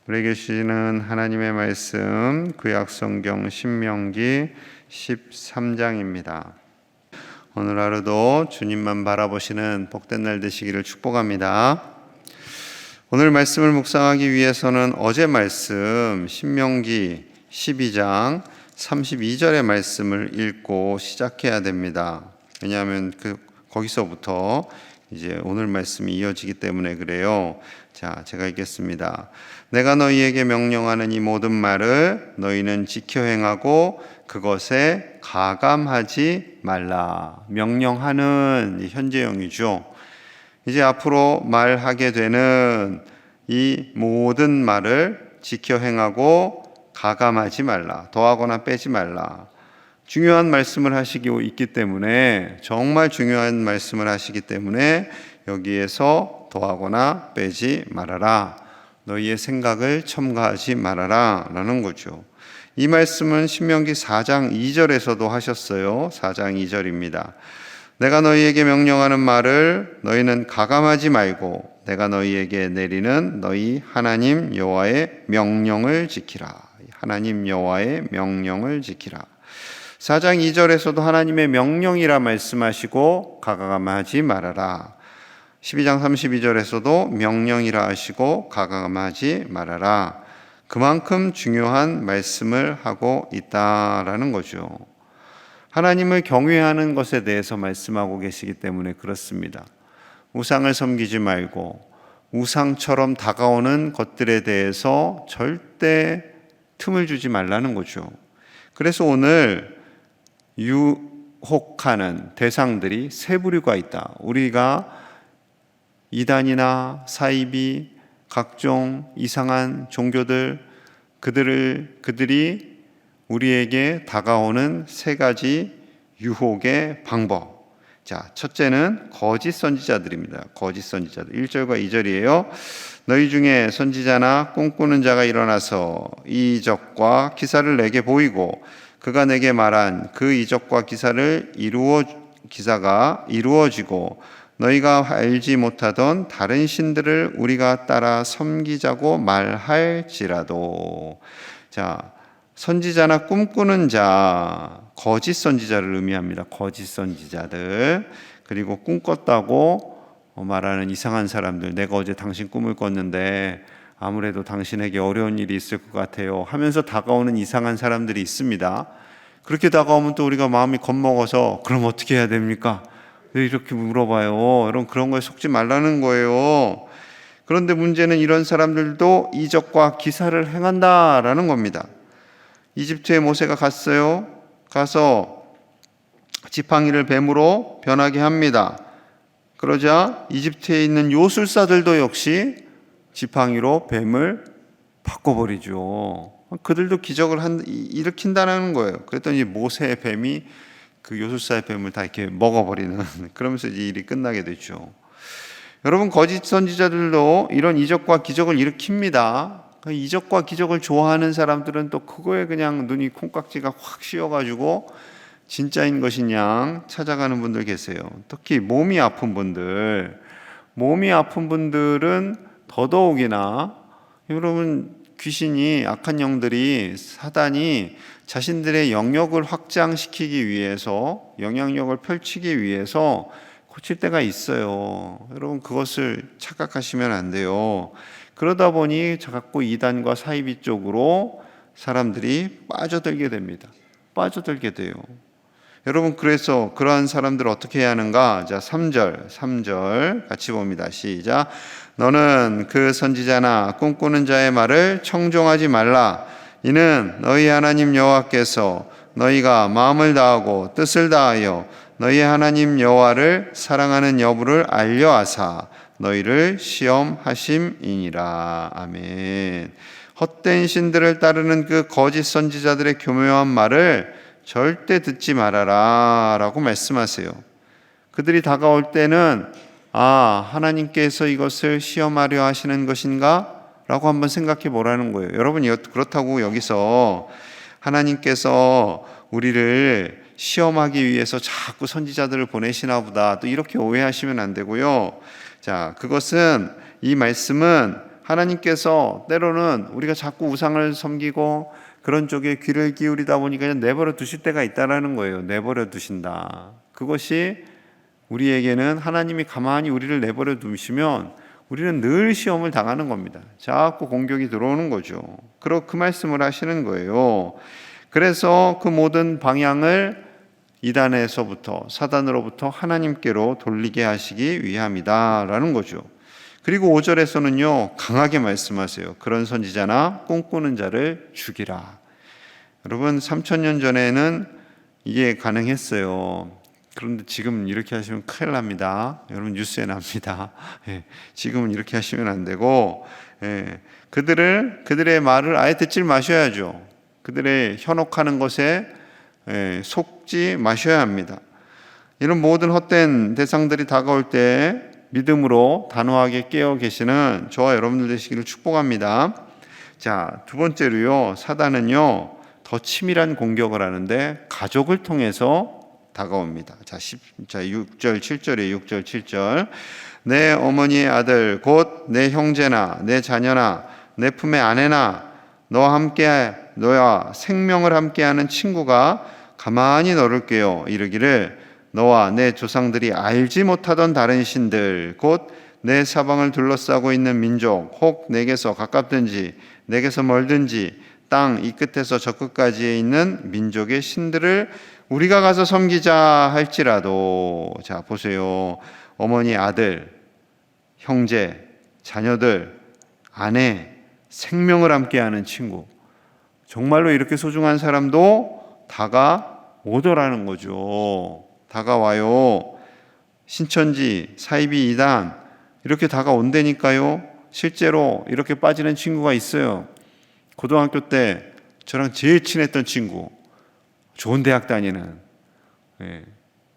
우리에게 주시는 하나님의 말씀, 구약성경 신명기 13장입니다. 오늘 하루도 주님만 바라보시는 복된 날 되시기를 축복합니다. 오늘 말씀을 묵상하기 위해서는 어제 말씀 신명기 12장 32절의 말씀을 읽고 시작해야 됩니다. 왜냐하면 거기서부터 이제 오늘 말씀이 이어지기 때문에 그래요. 자, 제가 읽겠습니다. 내가 너희에게 명령하는 이 모든 말을 너희는 지켜 행하고 그것에 가감하지 말라. 명령하는 현재형이죠. 이제 앞으로 말하게 되는 이 모든 말을 지켜 행하고 가감하지 말라. 더하거나 빼지 말라. 중요한 말씀을 하시고 있기 때문에, 정말 중요한 말씀을 하시기 때문에 여기에서 더하거나 빼지 말아라. 너희의 생각을 첨가하지 말아라 라는 거죠. 이 말씀은 신명기 4장 2절에서도 하셨어요. 4장 2절입니다. 내가 너희에게 명령하는 말을 너희는 가감하지 말고 내가 너희에게 내리는 너희 하나님 여호와의 명령을 지키라. 하나님 여호와의 명령을 지키라. 4장 2절에서도 하나님의 명령이라 말씀하시고 가감하지 말아라. 12장 32절에서도 명령이라 하시고 가감하지 말아라. 그만큼 중요한 말씀을 하고 있다라는 거죠. 하나님을 경외하는 것에 대해서 말씀하고 계시기 때문에 그렇습니다. 우상을 섬기지 말고 우상처럼 다가오는 것들에 대해서 절대 틈을 주지 말라는 거죠. 그래서 오늘 유혹하는 대상들이 세 부류가 있다. 우리가 이단이나 사이비, 각종 이상한 종교들, 그들이 우리에게 다가오는 세 가지 유혹의 방법. 자, 첫째는 거짓 선지자들입니다. 거짓 선지자들. 1절과 2절이에요. 너희 중에 선지자나 꿈꾸는 자가 일어나서 이 이적과 기사를 내게 보이고 그가 내게 말한 그 이적과 기사가 이루어지고 너희가 알지 못하던 다른 신들을 우리가 따라 섬기자고 말할지라도. 자, 선지자나 꿈꾸는 자, 거짓 선지자를 의미합니다. 거짓 선지자들. 그리고 꿈꿨다고 말하는 이상한 사람들. 내가 어제 당신 꿈을 꿨는데 아무래도 당신에게 어려운 일이 있을 것 같아요 하면서 다가오는 이상한 사람들이 있습니다. 그렇게 다가오면 또 우리가 마음이 겁먹어서 그럼 어떻게 해야 됩니까? 왜 이렇게 물어봐요? 여러분, 그런 거에 속지 말라는 거예요. 그런데 문제는 이런 사람들도 이적과 기사를 행한다라는 겁니다. 이집트에 모세가 갔어요. 가서 지팡이를 뱀으로 변하게 합니다. 그러자 이집트에 있는 요술사들도 역시 지팡이로 뱀을 바꿔버리죠. 그들도 기적을 일으킨다는 거예요. 그랬더니 모세의 뱀이 그 요술사의 뱀을 다 이렇게 먹어버리는, 그러면서 이 일이 끝나게 되죠. 여러분, 거짓 선지자들도 이런 이적과 기적을 일으킵니다. 이적과 기적을 좋아하는 사람들은 또 그거에 그냥 눈이 콩깍지가 확 씌어가지고 진짜인 것이냐 찾아가는 분들 계세요. 특히 몸이 아픈 분들은 더더욱이나, 여러분, 귀신이, 악한 영들이, 사단이 자신들의 영역을 확장시키기 위해서, 영향력을 펼치기 위해서 고칠 때가 있어요. 여러분, 그것을 착각하시면 안 돼요. 그러다 보니 자꾸 이단과 사이비 쪽으로 사람들이 빠져들게 됩니다. 빠져들게 돼요. 여러분, 그래서 그러한 사람들을 어떻게 해야 하는가? 자, 3절 같이 봅니다. 시작. 너는 그 선지자나 꿈꾸는 자의 말을 청종하지 말라. 이는 너희 하나님 여호와께서 너희가 마음을 다하고 뜻을 다하여 너희 하나님 여호와를 사랑하는 여부를 알려하사 너희를 시험하심이니라. 아멘. 헛된 신들을 따르는 그 거짓 선지자들의 교묘한 말을 절대 듣지 말아라 라고 말씀하세요. 그들이 다가올 때는 하나님께서 이것을 시험하려 하시는 것인가? 라고 한번 생각해 보라는 거예요. 여러분, 그렇다고 여기서 하나님께서 우리를 시험하기 위해서 자꾸 선지자들을 보내시나 보다 또 이렇게 오해하시면 안 되고요. 자, 그것은, 이 말씀은 하나님께서 때로는 우리가 자꾸 우상을 섬기고 그런 쪽에 귀를 기울이다 보니까 그냥 내버려 두실 때가 있다라는 거예요. 내버려 두신다. 그것이 우리에게는 하나님이 가만히 우리를 내버려 두시면 우리는 늘 시험을 당하는 겁니다. 자꾸 공격이 들어오는 거죠. 그 말씀을 하시는 거예요. 그래서 그 모든 방향을 이단에서부터 사단으로부터 하나님께로 돌리게 하시기 위함이다라는 거죠. 그리고 5절에서는요 강하게 말씀하세요. 그런 선지자나 꿈꾸는 자를 죽이라. 여러분 3000년 전에는 이게 가능했어요. 그런데 지금 이렇게 하시면 큰일 납니다. 여러분 뉴스에 납니다. 지금은 이렇게 하시면 안 되고 그들의 말을 아예 듣지 마셔야죠. 그들의 현혹하는 것에 속지 마셔야 합니다. 이런 모든 헛된 대상들이 다가올 때 믿음으로 단호하게 깨어 계시는 저와 여러분들 되시기를 축복합니다. 자, 두 번째로요. 사단은요. 더 치밀한 공격을 하는데 가족을 통해서 다가옵니다. 자, 6절 7절에 6절 7절. 내 어머니의 아들 곧 내 형제나 내 자녀나 내 품의 아내나 너와 생명을 함께하는 친구가 가만히 너를 꾀어 이르기를 너와 내 조상들이 알지 못하던 다른 신들 곧 내 사방을 둘러싸고 있는 민족 혹 내게서 가깝든지 내게서 멀든지 땅 이 끝에서 저 끝까지에 있는 민족의 신들을 우리가 가서 섬기자 할지라도. 자 보세요. 어머니 아들 형제 자녀들 아내 생명을 함께하는 친구, 정말로 이렇게 소중한 사람도 다가오더라는 거죠. 다가와요. 신천지, 사이비 이단 이렇게 다가온다니까요. 실제로 이렇게 빠지는 친구가 있어요. 고등학교 때 저랑 제일 친했던 친구, 좋은 대학 다니는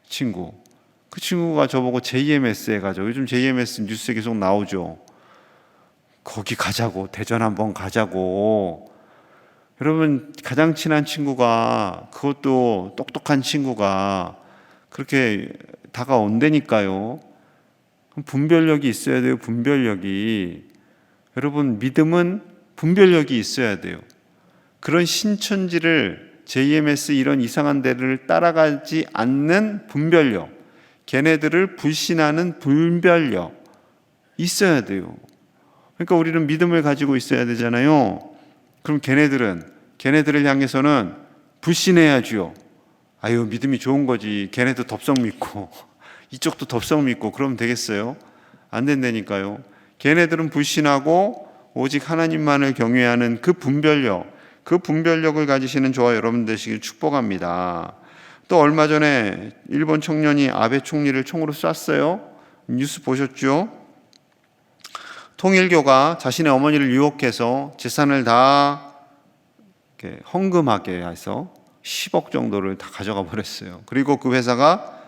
친구, 그 친구가 저보고 JMS에 가자고. 요즘 JMS 뉴스에 계속 나오죠. 거기 가자고, 대전 한번 가자고. 여러분 가장 친한 친구가, 그것도 똑똑한 친구가 그렇게 다가온다니까요. 분별력이 있어야 돼요. 분별력이. 여러분 믿음은 분별력이 있어야 돼요. 그런 신천지를 JMS 이런 이상한 데를 따라가지 않는 분별력, 걔네들을 불신하는 분별력 있어야 돼요. 그러니까 우리는 믿음을 가지고 있어야 되잖아요. 그럼 걔네들을 향해서는 불신해야죠. 아유 믿음이 좋은 거지. 걔네도 덥석 믿고 이쪽도 덥석 믿고 그러면 되겠어요? 안 된다니까요. 걔네들은 불신하고 오직 하나님만을 경외하는 그 분별력을 가지시는 저와 여러분 되시길 축복합니다. 또 얼마 전에 일본 청년이 아베 총리를 총으로 쐈어요. 뉴스 보셨죠? 통일교가 자신의 어머니를 유혹해서 재산을 다 헌금하게 해서 10억 정도를 다 가져가 버렸어요. 그리고 그 회사가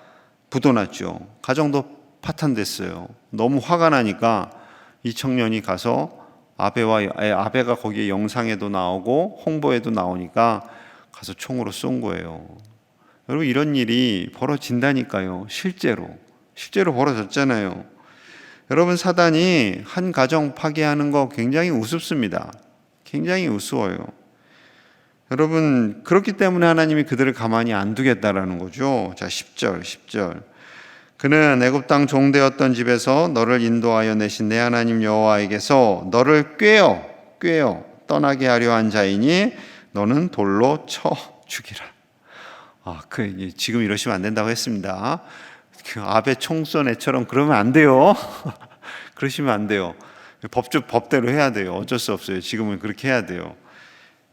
부도났죠. 가정도 파탄됐어요. 너무 화가 나니까 이 청년이 가서 아베가 거기에 영상에도 나오고 홍보에도 나오니까 가서 총으로 쏜 거예요. 여러분 이런 일이 벌어진다니까요. 실제로 벌어졌잖아요. 여러분 사단이 한 가정 파괴하는 거 굉장히 우습습니다. 굉장히 우스워요. 여러분 그렇기 때문에 하나님이 그들을 가만히 안 두겠다라는 거죠. 자 10절. 그는 애굽 땅 종되었던 집에서 너를 인도하여 내신 내 하나님 여호와에게서 너를 꾀어 떠나게 하려 한 자이니 너는 돌로 쳐 죽이라. 지금 이러시면 안 된다고 했습니다. 그 아베 총쏜 애처럼 그러면 안 돼요. 그러시면 안 돼요. 법대로 해야 돼요. 어쩔 수 없어요. 지금은 그렇게 해야 돼요.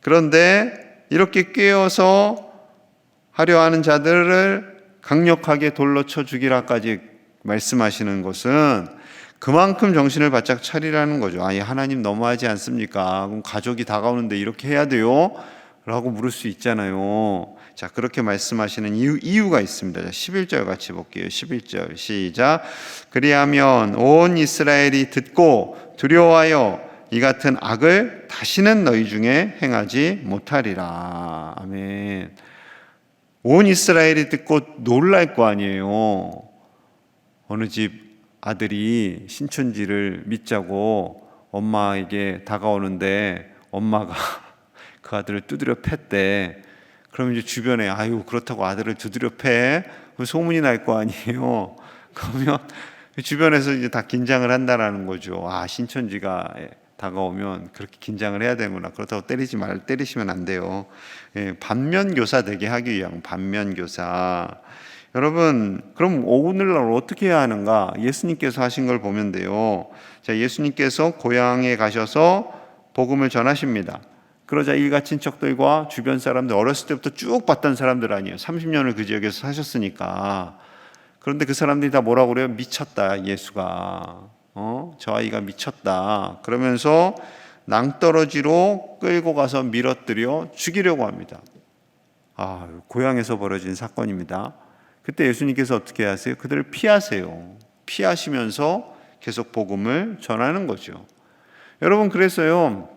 그런데 이렇게 꾀어서 하려 하는 자들을 강력하게 돌로 쳐 죽이라까지 말씀하시는 것은 그만큼 정신을 바짝 차리라는 거죠. 하나님 너무하지 않습니까? 그럼 가족이 다가오는데 이렇게 해야 돼요? 라고 물을 수 있잖아요. 자, 그렇게 말씀하시는 이유가 있습니다. 자, 11절 같이 볼게요. 11절 시작. 그리하면 온 이스라엘이 듣고 두려워하여 이 같은 악을 다시는 너희 중에 행하지 못하리라. 아멘. 온 이스라엘이 듣고 놀랄 거 아니에요. 어느 집 아들이 신천지를 믿자고 엄마에게 다가오는데 엄마가 그 아들을 두드려 팼대. 그럼 이제 주변에 아유 그렇다고 아들을 두드려 패? 소문이 날 거 아니에요. 그러면 주변에서 이제 다 긴장을 한다라는 거죠. 아, 신천지가 다가오면 그렇게 긴장을 해야 되는구나. 그렇다고 때리시면 안 돼요. 반면교사 되게 하기 위한 반면교사. 여러분, 그럼 오늘날 어떻게 해야 하는가? 예수님께서 하신 걸 보면 돼요. 자, 예수님께서 고향에 가셔서 복음을 전하십니다. 그러자 일가 친척들과 주변 사람들, 어렸을 때부터 쭉 봤던 사람들 아니에요. 30년을 그 지역에서 사셨으니까. 그런데 그 사람들이 다 뭐라고 그래요? 미쳤다, 예수가. 저 아이가 미쳤다. 그러면서 낭떠러지로 끌고 가서 밀어뜨려 죽이려고 합니다. 아, 고향에서 벌어진 사건입니다. 그때 예수님께서 어떻게 하세요? 그들을 피하세요. 피하시면서 계속 복음을 전하는 거죠. 여러분, 그래서요,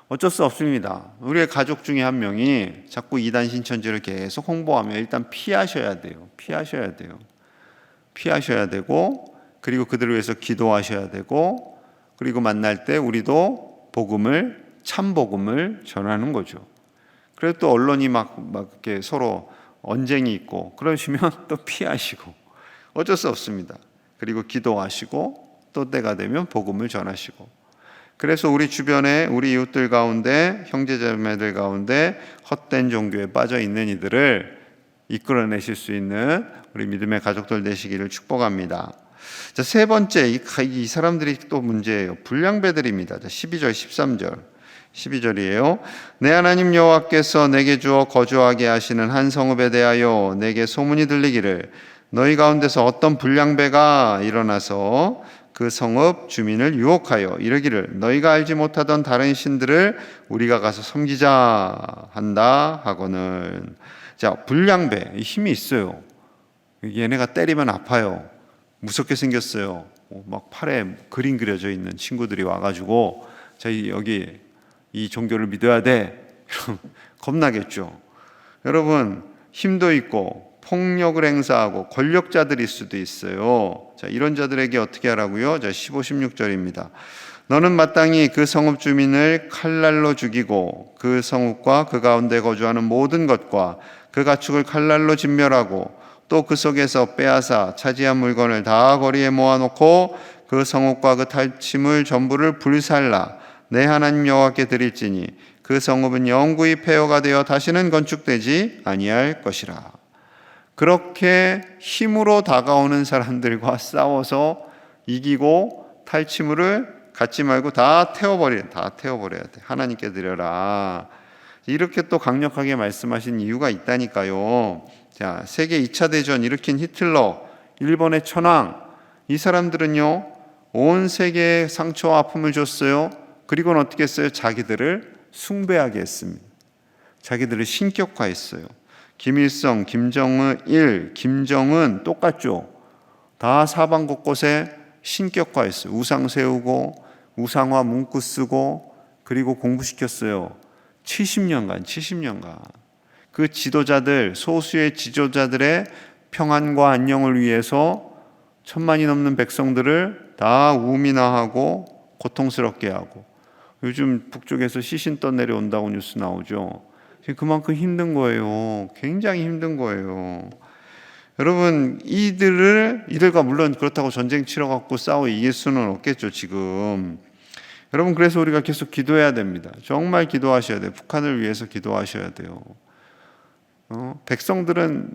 어쩔 수 없습니다. 우리의 가족 중에 한 명이 자꾸 이단 신천지를 계속 홍보하면 일단 피하셔야 돼요. 피하셔야 돼요. 피하셔야 되고, 그리고 그들을 위해서 기도하셔야 되고, 그리고 만날 때 우리도 복음을, 참 복음을 전하는 거죠. 그래도 또 언론이 막 이렇게 서로 언쟁이 있고 그러시면 또 피하시고 어쩔 수 없습니다. 그리고 기도하시고 또 때가 되면 복음을 전하시고. 그래서 우리 주변에 우리 이웃들 가운데 형제자매들 가운데 헛된 종교에 빠져 있는 이들을 이끌어내실 수 있는 우리 믿음의 가족들 되시기를 축복합니다. 자, 세 번째, 이 사람들이 또 문제예요. 불량배들입니다. 12절 13절 12절이에요. 내 하나님 여호와께서 내게 주어 거주하게 하시는 한 성읍에 대하여 내게 소문이 들리기를 너희 가운데서 어떤 불량배가 일어나서 그 성읍 주민을 유혹하여 이르기를 너희가 알지 못하던 다른 신들을 우리가 가서 섬기자 한다 하거늘. 자, 불량배, 힘이 있어요. 얘네가 때리면 아파요. 무섭게 생겼어요. 막 팔에 그림 그려져 있는 친구들이 와가지고 자, 여기 이 종교를 믿어야 돼. 겁나겠죠. 여러분, 힘도 있고 폭력을 행사하고 권력자들일 수도 있어요. 자, 이런 자들에게 어떻게 하라고요? 자, 15, 16절입니다. 너는 마땅히 그 성읍 주민을 칼날로 죽이고 그 성읍과 그 가운데 거주하는 모든 것과 그 가축을 칼날로 진멸하고 또 그 속에서 빼앗아 차지한 물건을 다 거리에 모아놓고 그 성읍과 그 탈취물 전부를 불살라 내 하나님 여호와께 드릴지니 그 성읍은 영구히 폐허가 되어 다시는 건축되지 아니할 것이라. 그렇게 힘으로 다가오는 사람들과 싸워서 이기고 탈취물을 갖지 말고 다 태워버려야 돼. 하나님께 드려라. 이렇게 또 강력하게 말씀하신 이유가 있다니까요. 자, 세계 2차 대전 일으킨 히틀러, 일본의 천황, 이 사람들은요, 온 세계에 상처와 아픔을 줬어요. 그리고는 어떻게 했어요? 자기들을 숭배하게 했습니다. 자기들을 신격화했어요. 김일성, 김정은 똑같죠. 다 사방 곳곳에 신격화했어요. 우상 세우고 우상화 문구 쓰고 그리고 공부시켰어요. 70년간 그 지도자들, 소수의 지도자들의 평안과 안녕을 위해서 천만이 넘는 백성들을 다 우민화하고 고통스럽게 하고, 요즘 북쪽에서 시신 떠내려온다고 뉴스 나오죠. 그만큼 힘든 거예요. 굉장히 힘든 거예요. 여러분, 이들과 물론 그렇다고 전쟁 치러갖고 싸워 이길 수는 없겠죠, 지금. 여러분, 그래서 우리가 계속 기도해야 됩니다. 정말 기도하셔야 돼요. 북한을 위해서 기도하셔야 돼요. 백성들은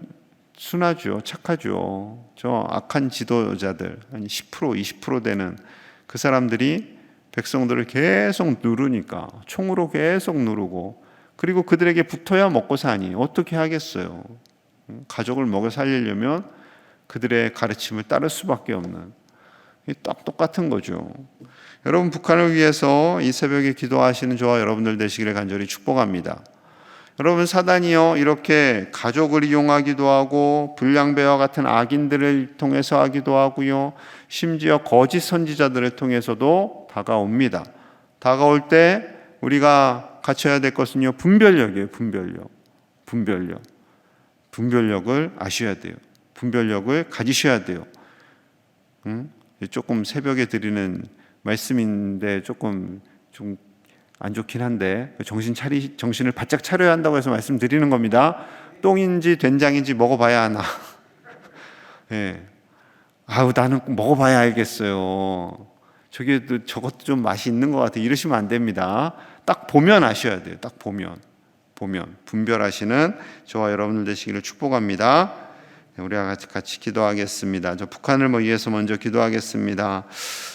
순하죠. 착하죠. 저 악한 지도자들, 한 10%, 20% 되는 그 사람들이 백성들을 계속 누르니까, 총으로 계속 누르고, 그리고 그들에게 붙어야 먹고 사니 어떻게 하겠어요? 가족을 먹여 살리려면 그들의 가르침을 따를 수밖에 없는, 딱 똑같은 거죠. 여러분, 북한을 위해서 이 새벽에 기도하시는 저와 여러분들 되시기를 간절히 축복합니다. 여러분, 사단이요, 이렇게 가족을 이용하기도 하고 불량배와 같은 악인들을 통해서 하기도 하고요, 심지어 거짓 선지자들을 통해서도 다가옵니다. 다가올 때 우리가 갖춰야 될 것은요, 분별력이에요. 분별력을 아셔야 돼요. 분별력을 가지셔야 돼요. 조금 새벽에 드리는 말씀인데 조금 좀 안 좋긴 한데 정신을 바짝 차려야 한다고 해서 말씀드리는 겁니다. 똥인지 된장인지 먹어봐야 하나. 예. 아우 나는 꼭 먹어봐야 알겠어요. 저것도 좀 맛이 있는 것 같아. 이러시면 안 됩니다. 딱 보면 아셔야 돼요. 딱 보면 분별하시는 저와 여러분들 되시기를 축복합니다. 우리가 같이 기도하겠습니다. 저 북한을 위해서 먼저 기도하겠습니다.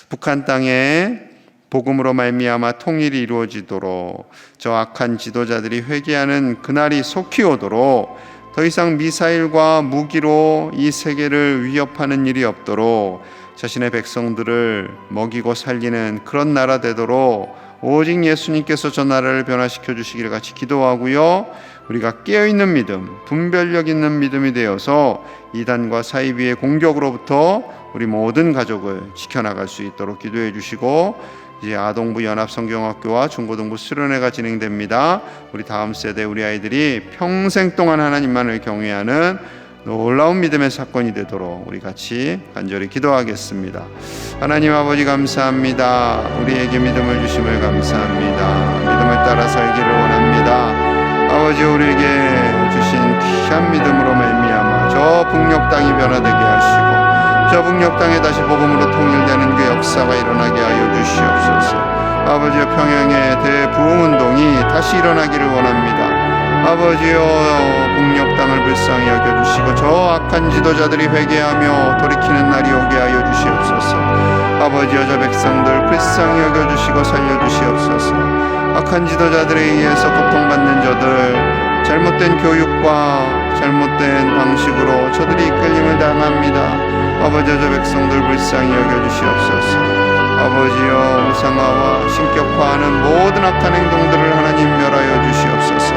북한 땅에 복음으로 말미암아 통일이 이루어지도록 저 악한 지도자들이 회개하는 그날이 속히 오도록 더 이상 미사일과 무기로 이 세계를 위협하는 일이 없도록 자신의 백성들을 먹이고 살리는 그런 나라 되도록 오직 예수님께서 저 나라를 변화시켜 주시기를 같이 기도하고요. 우리가 깨어있는 믿음, 분별력 있는 믿음이 되어서 이단과 사이비의 공격으로부터 우리 모든 가족을 지켜나갈 수 있도록 기도해 주시고, 이제 아동부 연합성경학교와 중고등부 수련회가 진행됩니다. 우리 다음 세대 우리 아이들이 평생 동안 하나님만을 경외하는 놀라운 믿음의 사건이 되도록 우리 같이 간절히 기도하겠습니다. 하나님 아버지 감사합니다. 우리에게 믿음을 주심을 감사합니다. 믿음을 따라 살기를 원합니다. 아버지 우리에게 주신 귀한 믿음으로 말미암아 저 북녘 땅이 변화되게 하시고 저 북녘 땅에 다시 복음으로 통일되는 그 역사가 일어나게 하여 주시옵소서. 아버지여 평양의 대부흥운동이 다시 일어나기를 원합니다. 아버지여 북녘 땅을 불쌍히 여겨주시고 저 악한 지도자들이 회개하며 돌이키는 날이 오게 하여 주시옵소서. 아버지여 저 백성들 불쌍히 여겨주시고 살려주시옵소서. 악한 지도자들에 의해서 고통받는 저들, 잘못된 교육과 잘못된 방식으로 저들이 이끌림을 당합니다. 아버지여 저 백성들 불쌍히 여겨주시옵소서. 아버지여 우상화와 신격화하는 모든 악한 행동들을 하나님 멸하여 주시옵소서.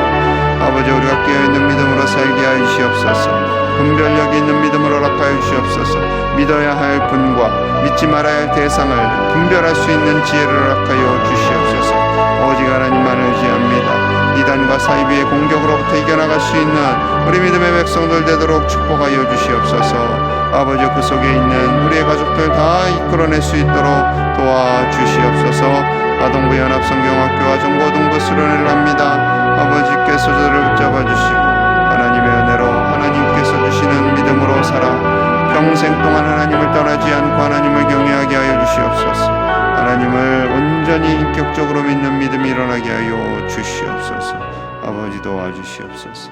아버지 우리가 깨어있는 믿음으로 살게 하여 주시옵소서. 분별력 있는 믿음으로 허락하여 주시옵소서. 믿어야 할 분과 믿지 말아야 할 대상을 분별할 수 있는 지혜를 허락하여 주시옵소서. 오직 하나님만 의지합니다. 이단과 사이비의 공격으로부터 이겨나갈 수 있는 우리 믿음의 백성들 되도록 축복하여 주시옵소서. 아버지 그 속에 있는 우리의 가족들 다 이끌어낼 수 있도록 도와주시옵소서. 아동부 연합성경학교와 중고등부 수련회를 합니다. 아버지께서 저들을 붙잡아 주시고 하나님의 은혜로 하나님께서 주시는 믿음으로 살아 평생 동안 하나님을 떠나지 않고 하나님을 경외하게 하여 주시옵소서. 하나님을 온전히 인격적으로 믿는 믿음이 일어나게 하여 주시옵소서. 아버지 도와주시옵소서.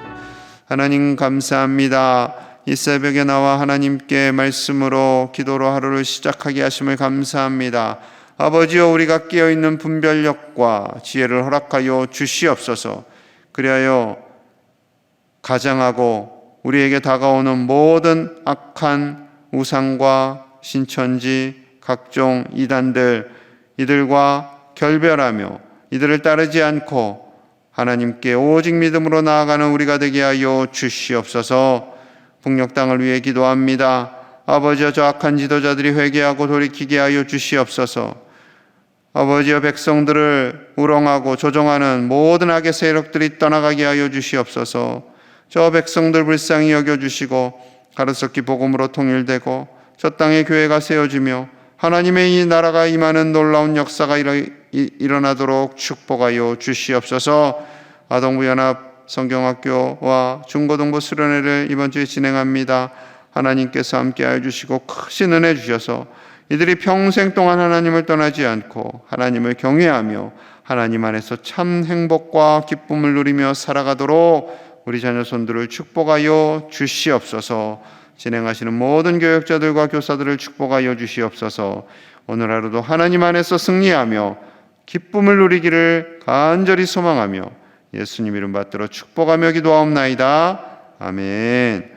하나님 감사합니다. 이 새벽에 나와 하나님께 말씀으로 기도로 하루를 시작하게 하심을 감사합니다. 아버지여 우리가 깨어있는 분별력과 지혜를 허락하여 주시옵소서. 그리하여 가장하고 우리에게 다가오는 모든 악한 우상과 신천지 각종 이단들 이들과 결별하며 이들을 따르지 않고 하나님께 오직 믿음으로 나아가는 우리가 되게 하여 주시옵소서. 북녘 땅을 위해 기도합니다. 아버지여 저 악한 지도자들이 회개하고 돌이키게 하여 주시옵소서. 아버지여 백성들을 우롱하고 조종하는 모든 악의 세력들이 떠나가게 하여 주시옵소서. 저 백성들 불쌍히 여겨주시고 가르쳤기 복음으로 통일되고 저 땅에 교회가 세워지며 하나님의 이 나라가 임하는 놀라운 역사가 일어나도록 축복하여 주시옵소서. 아동부 연합 성경학교와 중고등부 수련회를 이번 주에 진행합니다. 하나님께서 함께하여 주시고 크신 은혜 주셔서 이들이 평생 동안 하나님을 떠나지 않고 하나님을 경외하며 하나님 안에서 참 행복과 기쁨을 누리며 살아가도록 우리 자녀손들을 축복하여 주시옵소서. 진행하시는 모든 교역자들과 교사들을 축복하여 주시옵소서. 오늘 하루도 하나님 안에서 승리하며 기쁨을 누리기를 간절히 소망하며 예수님 이름 받들어 축복하며 기도하옵나이다. 아멘.